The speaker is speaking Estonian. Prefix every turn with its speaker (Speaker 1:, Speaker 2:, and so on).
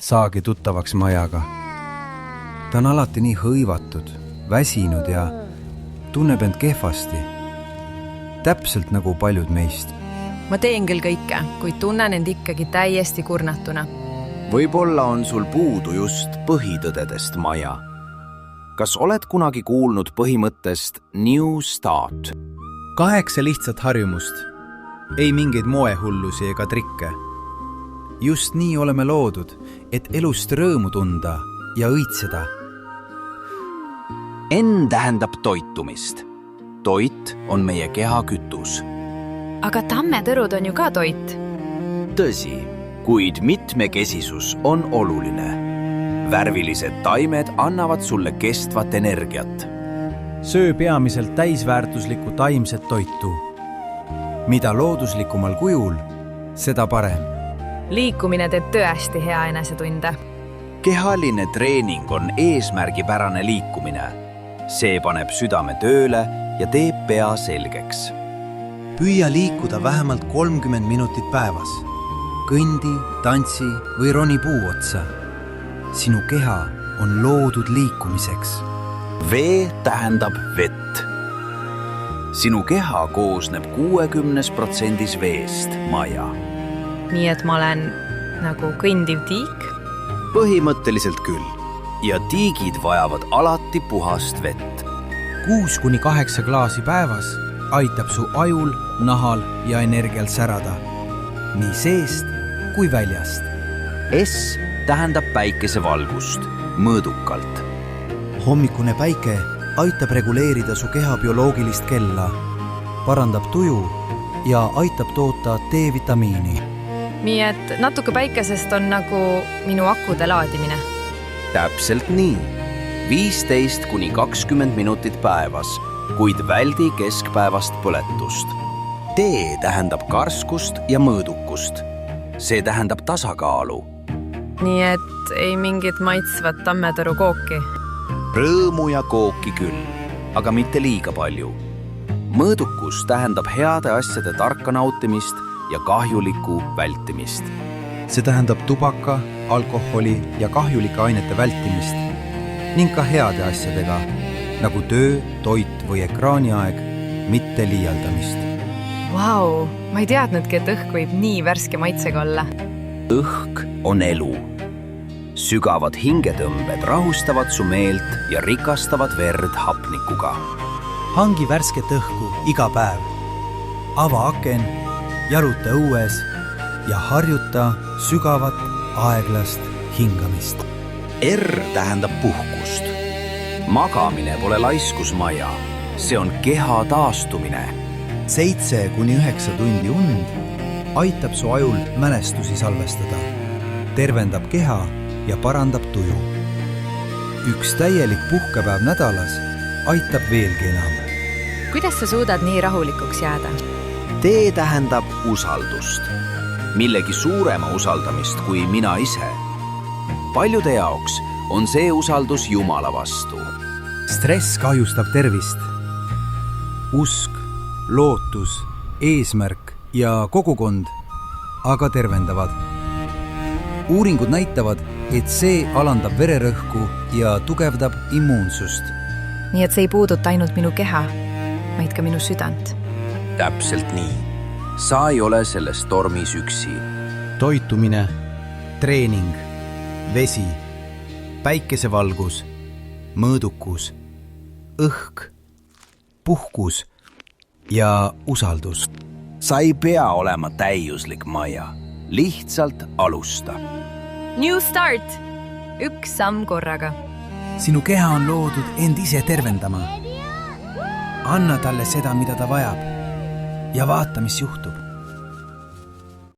Speaker 1: saagi tuttavaks Majaga. Ta on alati nii hõivatud, väsinud ja tunneb end kehvasti. Täpselt nagu paljud meist.
Speaker 2: Ma teen küll kõike, kuid tunnen end ikkagi täiesti kurnatuna.
Speaker 3: Võib-olla on sul puudu just põhitõdedest, Maja. Kas oled kunagi kuulnud põhimõttest New Start?
Speaker 1: 8 lihtsat harjumust. Ei mingeid moehullusi ega trikke. Just nii oleme loodud, et elust rõõmu tunda ja õitseda.
Speaker 3: N tähendab toitumist. Toit on meie keha kütus.
Speaker 2: Aga tammetõrud on ju ka toit.
Speaker 3: Tõsi, kuid mitmekesisus on oluline. Värvilised taimed annavad sulle kestvat energiat.
Speaker 1: Söö peamiselt täisväärtuslikku taimset toitu. Mida looduslikumal kujul, seda parem.
Speaker 2: Liikumine teeb tõesti hea enesetunde.
Speaker 3: Kehaline treening on eesmärgipärane liikumine. See paneb südame tööle ja teeb pea selgeks.
Speaker 4: Püüa liikuda vähemalt 30 minutit päevas. Kõndi, tantsi või roni puu otsa. Sinu keha on loodud liikumiseks.
Speaker 3: V tähendab vett. Sinu keha koosneb 60% veest, Maja.
Speaker 2: Nii et ma olen nagu kõndiv tiik?
Speaker 3: Põhimõtteliselt küll. Ja tiigid vajavad alati puhast vett.
Speaker 1: 6-8 klaasi päevas aitab su ajul, nahal ja energial särada. Nii seest kui väljast.
Speaker 3: S tähendab päikesevalgust, mõõdukalt.
Speaker 4: Hommikune päike aitab reguleerida su keha bioloogilist kella, parandab tuju ja aitab toota D-vitamiini.
Speaker 2: Nii et natuke päikesest on nagu minu akude laadimine.
Speaker 3: Täpselt nii. 15-20 minutit päevas, kuid väldi keskpäevast põletust. D tähendab karskust ja mõõdukust. See tähendab tasakaalu.
Speaker 2: Nii et ei mingit maitsvat tammetõru kooki.
Speaker 3: Rõõmu ja kooki küll, aga mitte liiga palju. Mõõdukus tähendab heade asjade tarka nautimist ja kahjuliku vältimist.
Speaker 1: See tähendab tubaka, alkoholi ja kahjulike ainete vältimist ning ka heade asjadega, nagu töö, toit või ekraaniaeg, mitte liialdamist.
Speaker 2: Vau, ma ei teadnudki, et õhk võib nii värske maitsega olla.
Speaker 3: Õhk on elu. Sügavad hingetõmbed rahustavad su meelt ja rikastavad verd hapnikuga.
Speaker 4: Hangi värsket õhku iga päev. Ava aken, jaluta õues ja harjuta sügavat aeglast hingamist.
Speaker 3: R tähendab puhkust. Magamine pole laiskus, Maja. See on keha taastumine.
Speaker 4: 7-9 tundi und aitab su ajul mälestusi salvestada, tervendab keha ja parandab tuju. Üks täielik puhkepäev nädalas aitab veelgi enam.
Speaker 2: Kuidas sa suudad nii rahulikuks jääda?
Speaker 3: D tähendab usaldust. Millegi suurema usaldamist kui mina ise. Paljude jaoks on see usaldus Jumala vastu.
Speaker 1: Stress kahjustab tervist. Usk, lootus, eesmärk ja kogukond aga tervendavad. Uuringud näitavad, et see alandab vererõhku ja tugevdab immuunsust.
Speaker 2: Nii et see ei puuduta ainult minu keha, vaid ka minu südant.
Speaker 3: Täpselt nii. Sa ei ole selles tormis üksi.
Speaker 1: Toitumine, treening, vesi, päikesevalgus, mõõdukus, õhk, puhkus ja usaldus.
Speaker 3: Sa ei pea olema täiuslik, Maja. Lihtsalt alusta.
Speaker 2: New Start! Üks samm korraga.
Speaker 1: Sinu keha on loodud end ise tervendama. Anna talle seda, mida ta vajab ja vaata, mis juhtub.